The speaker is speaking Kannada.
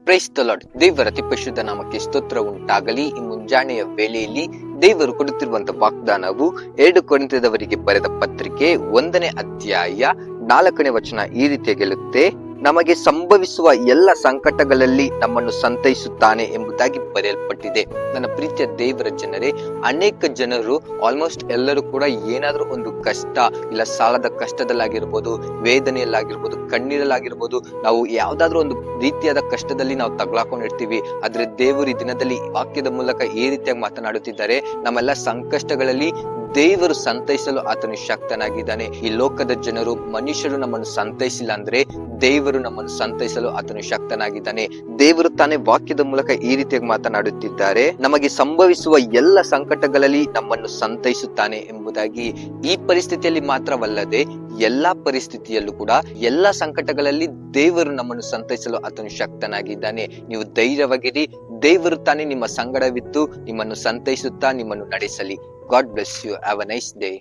Praise the lord. ದೇವರ ಅತಿ ಪರಿಶುದ್ಧ ನಾಮಕ್ಕೆ ಸ್ತೋತ್ರ ಉಂಟಾಗಲಿ. ಈ ಮುಂಜಾನೆಯ ವೇಳೆಯಲ್ಲಿ ದೇವರು ಕೊಡುತ್ತಿರುವಂತಹ ವಾಗ್ದಾನವು 2 ಕೊರಿಂಥದವರಿಗೆ ಬರೆದ ಪತ್ರಿಕೆ 1ನೇ ಅಧ್ಯಾಯ 4ನೇ ವಚನ ಈ ರೀತಿಯಾಗಿ ಹೇಳುತ್ತೆ, ನಮಗೆ ಸಂಭವಿಸುವ ಎಲ್ಲ ಸಂಕಟಗಳಲ್ಲಿ ನಮ್ಮನ್ನು ಸಂತೈಸುತ್ತಾನೆ ಎಂಬುದಾಗಿ ಬರೆಯಲ್ಪಟ್ಟಿದೆ. ನನ್ನ ಪ್ರೀತಿಯ ದೇವರ ಜನರೇ, ಅನೇಕ ಜನರು ಆಲ್ಮೋಸ್ಟ್ ಎಲ್ಲರೂ ಕೂಡ ಏನಾದ್ರೂ ಒಂದು ಕಷ್ಟ, ಇಲ್ಲ ಸಾಲದ ಕಷ್ಟದಲ್ಲಾಗಿರ್ಬೋದು, ವೇದನೆಯಲ್ಲಾಗಿರ್ಬೋದು, ಕಣ್ಣೀರಲ್ಲಾಗಿರ್ಬೋದು, ನಾವು ಯಾವ್ದಾದ್ರು ಒಂದು ರೀತಿಯಾದ ಕಷ್ಟದಲ್ಲಿ ನಾವು ತಗ್ಲಾಕೊಂಡಿರ್ತೀವಿ. ಆದ್ರೆ ದೇವರು ಈ ದಿನದಲ್ಲಿ ವಾಕ್ಯದ ಮೂಲಕ ಈ ರೀತಿಯಾಗಿ ಮಾತನಾಡುತ್ತಿದ್ದಾರೆ. ನಮ್ಮೆಲ್ಲ ಸಂಕಷ್ಟಗಳಲ್ಲಿ ದೇವರು ಸಂತೈಸಲು ಆತನು ಶಕ್ತನಾಗಿದ್ದಾನೆ. ಈ ಲೋಕದ ಜನರು, ಮನುಷ್ಯರು ನಮ್ಮನ್ನು ಸಂತೈಸಿಲ್ಲ ಅಂದ್ರೆ ದೇವರು ನಮ್ಮನ್ನು ಸಂತೈಸಲು ಆತನು ಶಕ್ತನಾಗಿದ್ದಾನೆ. ದೇವರು ತಾನೇ ವಾಕ್ಯದ ಮೂಲಕ ಈ ರೀತಿಯಾಗಿ ಮಾತನಾಡುತ್ತಿದ್ದಾರೆ, ನಮಗೆ ಸಂಭವಿಸುವ ಎಲ್ಲ ಸಂಕಟಗಳಲ್ಲಿ ನಮ್ಮನ್ನು ಸಂತೈಸುತ್ತಾನೆ ಎಂಬುದಾಗಿ. ಈ ಪರಿಸ್ಥಿತಿಯಲ್ಲಿ ಮಾತ್ರವಲ್ಲದೆ ಎಲ್ಲಾ ಪರಿಸ್ಥಿತಿಯಲ್ಲೂ ಕೂಡ, ಎಲ್ಲಾ ಸಂಕಟಗಳಲ್ಲಿ ದೇವರು ನಮ್ಮನ್ನು ಸಂತೈಸಲು ಆತನು ಶಕ್ತನಾಗಿದ್ದಾನೆ. ನೀವು ಧೈರ್ಯವಾಗಿರಿ. ದೇವರು ತಾನೇ ನಿಮ್ಮ ಸಂಗಡವಿದ್ದು ನಿಮ್ಮನ್ನು ಸಂತೈಸುತ್ತಾ ನಿಮ್ಮನ್ನು ನಡೆಸಲಿ. God bless you. Have a nice day.